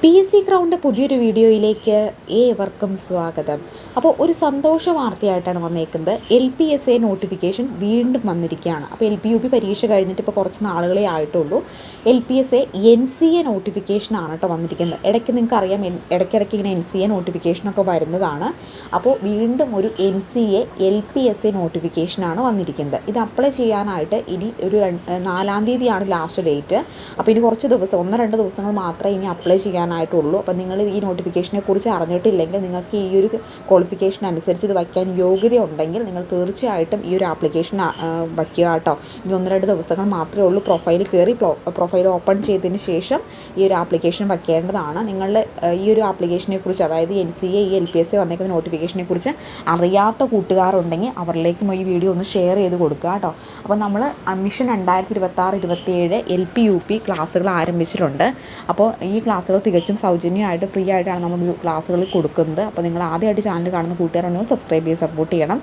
PSC ground പുതിയൊരു വീഡിയോയിലേക്ക് ഏവർക്കും സ്വാഗതം. അപ്പോൾ ഒരു സന്തോഷ വാർത്തയായിട്ടാണ് വന്നേക്കുന്നത്. LPSA നോട്ടിഫിക്കേഷൻ വീണ്ടും വന്നിരിക്കുകയാണ്. അപ്പോൾ LPUP പരീക്ഷ കഴിഞ്ഞിട്ട് ഇപ്പോൾ കുറച്ച് നാളുകളേ ആയിട്ടുള്ളൂ. LPSA NCA നോട്ടിഫിക്കേഷനാണ് കേട്ടോ വന്നിരിക്കുന്നത്. ഇടയ്ക്ക് നിങ്ങൾക്ക് അറിയാം, ഇടയ്ക്കിടയ്ക്ക് ഇങ്ങനെ NCA നോട്ടിഫിക്കേഷനൊക്കെ വരുന്നതാണ്. അപ്പോൾ വീണ്ടും ഒരു NCA LPSA നോട്ടിഫിക്കേഷനാണ് വന്നിരിക്കുന്നത്. ഇത് അപ്ലൈ ചെയ്യാനായിട്ട് ഇനി ഒരു 4-ാം തീയതിയാണ് ലാസ്റ്റ് ഡേറ്റ്. അപ്പോൾ ഇനി കുറച്ച് ദിവസം 1-2 ദിവസങ്ങൾ മാത്രമേ ഇനി അപ്ലൈ ചെയ്യാനായിട്ടുള്ളൂ. അപ്പോൾ നിങ്ങൾ ഈ നോട്ടിഫിക്കേഷനെ കുറിച്ച് അറിഞ്ഞിട്ടില്ലെങ്കിൽ നിങ്ങൾക്ക് ഈ ഒരു ക്വാളിഫിക്കേഷൻ അനുസരിച്ച് ഇത് വയ്ക്കാൻ യോഗ്യത ഉണ്ടെങ്കിൽ നിങ്ങൾ തീർച്ചയായിട്ടും ഈ ഒരു ആപ്ലിക്കേഷൻ വയ്ക്കുക കേട്ടോ. ഇനി 1-2 ദിവസങ്ങൾ മാത്രമേ ഉള്ളൂ. പ്രൊഫൈൽ കയറി പ്രൊഫൈൽ ഓപ്പൺ ചെയ്തതിന് ശേഷം ഈ ഒരു ആപ്ലിക്കേഷൻ വയ്ക്കേണ്ടതാണ്. നിങ്ങളുടെ ഈ ഒരു ആപ്ലിക്കേഷനെ കുറിച്ച്, അതായത് NCA ഈ LPSA വന്നേക്കുന്ന നോട്ടിഫിക്കേഷനെ കുറിച്ച് അറിയാത്ത കൂട്ടുകാരുണ്ടെങ്കിൽ അവരിലേക്കും ഈ വീഡിയോ ഒന്ന് ഷെയർ ചെയ്ത് കൊടുക്കുക കേട്ടോ. അപ്പോൾ നമ്മൾ അഡ്മിഷൻ 2026-27 LPUP ക്ലാസ്സുകൾ ആരംഭിച്ചിട്ടുണ്ട്. അപ്പോൾ ഈ ക്ലാസ്സുകൾ തികച്ചും സൗജന്യമായിട്ട് ഫ്രീ ആയിട്ടാണ് നമ്മൾ ക്ലാസ്സുകൾ കൊടുക്കുന്നത്. അപ്പോൾ നിങ്ങൾ ആദ്യമായിട്ട് ചാനൽ കാണുന്ന കൂട്ടുകാരുണ്ടെങ്കിൽ സബ്സ്ക്രൈബ് ചെയ്ത് സപ്പോർട്ട് ചെയ്യണം.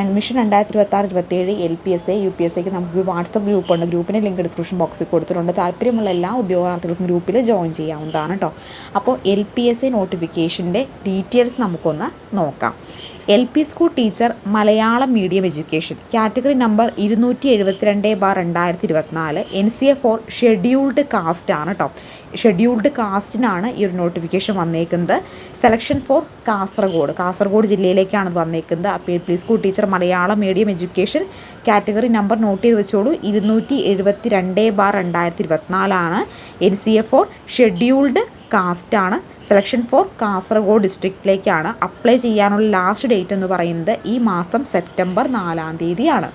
അഡ്മിഷൻ 2026-27 LPSA UPSAക്ക് നമുക്ക് വാട്സപ്പ് ഗ്രൂപ്പുണ്ട്. ഗ്രൂപ്പിൻ്റെ ലിങ്ക് ഡിസ്ക്രിപ്ഷൻ ബോക്സിൽ കൊടുത്തിട്ടുണ്ട്. താല്പര്യമുള്ള എല്ലാ ഉദ്യോഗാർത്ഥികൾക്കും ഗ്രൂപ്പിൽ ജോയിൻ ചെയ്യാവുന്നതാണ് കേട്ടോ. അപ്പോൾ LPSA നോട്ടിഫിക്കേഷൻ്റെ ഡീറ്റെയിൽസ് നമുക്കൊന്ന് നോക്കാം. LP school teacher Malayalam medium education category number 272/2024 NCA for scheduled caste ആണ് കേട്ടോ. ഷെഡ്യൂൾഡ് കാസ്റ്റിനാണ് ഈ ഒരു നോട്ടിഫിക്കേഷൻ വന്നേക്കുന്നത്. സെലക്ഷൻ ഫോർ കാസർഗോഡ് ജില്ലയിലേക്കാണ് വന്നേക്കുന്നത്. അപ്പോൾ LP school teacher Malayalam medium education category number note ചെയ്ത് വെച്ചോളൂ. 272/2024 ആണ്. NCA ഫോർ ഷെഡ്യൂൾഡ് കാസ്റ്റാണ്. സെലക്ഷൻ ഫോർ കാസർഗോഡ് ഡിസ്ട്രിക്റ്റിലേക്കാണ്. അപ്ലൈ ചെയ്യാനുള്ള ലാസ്റ്റ് ഡേറ്റ് എന്ന് പറയുന്നത് ഈ മാസം സെപ്റ്റംബർ 4-ാം തീയതിയാണ്.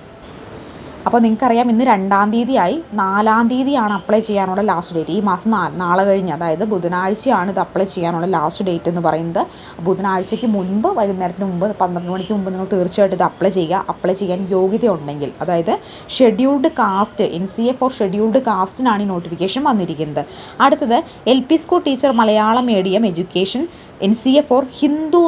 അപ്പോൾ നിങ്ങൾക്കറിയാം, ഇന്ന് 2-ാം തീയതിയായി. 4-ാം തീയതിയാണ് അപ്ലൈ ചെയ്യാനുള്ള ലാസ്റ്റ് ഡേറ്റ്. ഈ മാസം നാളെ കഴിഞ്ഞ്, അതായത് ബുധനാഴ്ചയാണ് ഇത് അപ്ലൈ ചെയ്യാനുള്ള ലാസ്റ്റ് ഡേറ്റ് എന്ന് പറയുന്നത്. ബുധനാഴ്ചയ്ക്ക് മുൻപ്, വൈകുന്നേരത്തിന് മുമ്പ് 12 മണിക്ക് മുമ്പ് നിങ്ങൾ തീർച്ചയായിട്ടും ഇത് അപ്ലൈ ചെയ്യുക. അപ്ലൈ ചെയ്യാൻ യോഗ്യത ഉണ്ടെങ്കിൽ, അതായത് scheduled caste NCA for scheduled കാസ്റ്റിനാണ് ഈ നോട്ടിഫിക്കേഷൻ വന്നിരിക്കുന്നത്. അടുത്തത് LP school teacher Malayalam medium education NCA for Hindu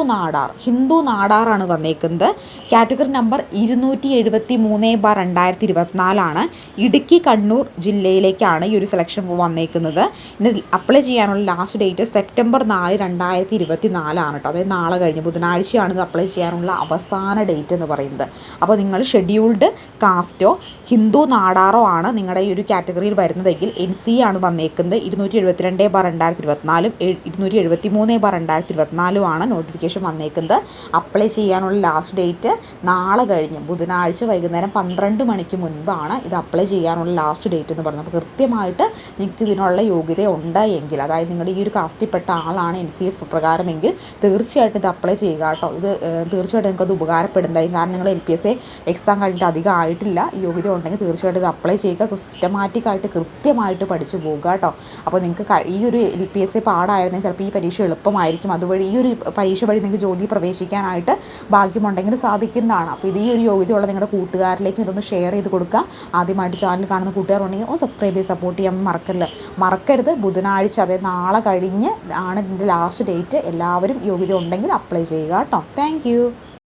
നാടാറാണ് വന്നേക്കുന്നത്. കാറ്റഗറി നമ്പർ 273/2024 ആണ്. ഇടുക്കി കണ്ണൂർ ജില്ലയിലേക്കാണ് ഈ ഒരു സെലക്ഷൻ വന്നേക്കുന്നത്. ഇത് അപ്ലൈ ചെയ്യാനുള്ള ലാസ്റ്റ് ഡേറ്റ് സെപ്റ്റംബർ 4, 2024 ആണ് കേട്ടോ. അതായത് നാളെ കഴിഞ്ഞ് ബുധനാഴ്ചയാണ് ഇത് അപ്ലൈ ചെയ്യാനുള്ള അവസാന ഡേറ്റ് എന്ന് പറയുന്നത്. അപ്പോൾ നിങ്ങൾ ഷെഡ്യൂൾഡ് കാസ്റ്റോ ഹിന്ദു നാടാറോ ആണ് നിങ്ങളുടെ ഈ ഒരു കാറ്റഗറിയിൽ വരുന്നതെങ്കിൽ NCA ആണ് വന്നേക്കുന്നത്. 272/2024 273/2024 ആണ് നോട്ടിഫിക്കേഷൻ വന്നേക്കുന്നത്. അപ്ലൈ ചെയ്യാനുള്ള ലാസ്റ്റ് ഡേറ്റ് നാളെ കഴിഞ്ഞ് ബുധനാഴ്ച വൈകുന്നേരം 12 മണിക്ക് മുൻപാണ് ഇത് അപ്ലൈ ചെയ്യാനുള്ള ലാസ്റ്റ് ഡേറ്റ് എന്ന് പറയുന്നത്. അപ്പോൾ കൃത്യമായിട്ട് നിങ്ങൾക്ക് ഇതിനുള്ള യോഗ്യത ഉണ്ട് എങ്കിൽ, അതായത് നിങ്ങളുടെ ഈ ഒരു കാസ്റ്റിൽപ്പെട്ട ആളാണ് NCA പ്രകാരമെങ്കിൽ തീർച്ചയായിട്ടും ഇത് അപ്ലൈ ചെയ്യുക കേട്ടോ. ഇത് തീർച്ചയായിട്ടും നിങ്ങൾക്കത് ഉപകാരപ്പെടുന്നതായി. കാരണം നിങ്ങൾ LPSA എക്സാം കഴിഞ്ഞിട്ട് അധികം ആയിട്ടില്ല, യോഗ്യത ഉണ്ടെങ്കിൽ തീർച്ചയായിട്ടും ഇത് അപ്ലൈ ചെയ്യുക. സിസ്റ്റമാറ്റിക്കായിട്ട് കൃത്യമായിട്ട് പഠിച്ചു പോകുക കേട്ടോ. അപ്പോൾ നിങ്ങൾക്ക് ഈ ഒരു LPSA പാടായിരുന്നെങ്കിൽ ചിലപ്പോൾ ഈ പരീക്ഷ എളുപ്പമായിരിക്കും. അതുവഴി ഈ ഒരു പരീക്ഷ വഴി നിങ്ങൾക്ക് ജോലി പ്രവേശിക്കാനായിട്ട് ഭാഗ്യമുണ്ടെങ്കിൽ സാധിക്കുന്നതാണ്. അപ്പോൾ ഇത് ഈ ഒരു യോഗ്യതയുള്ള നിങ്ങളുടെ കൂട്ടുകാരിലേക്ക് ഇതൊന്ന് ഷെയർ ചെയ്ത് കൊടുക്കുക. ആദ്യമായിട്ട് ചാനൽ കാണുന്ന കൂട്ടുകാരുണ്ടെങ്കിൽ ഒന്ന് സബ്സ്ക്രൈബ് ചെയ്ത് സപ്പോർട്ട് ചെയ്യാൻ മറക്കരുത്. ബുധനാഴ്ച, അതായത് നാളെ കഴിഞ്ഞ് ആണ് ഇതിൻ്റെ ലാസ്റ്റ് ഡേറ്റ്. എല്ലാവരും യോഗ്യത ഉണ്ടെങ്കിൽ അപ്ലൈ ചെയ്യുക കേട്ടോ. താങ്ക്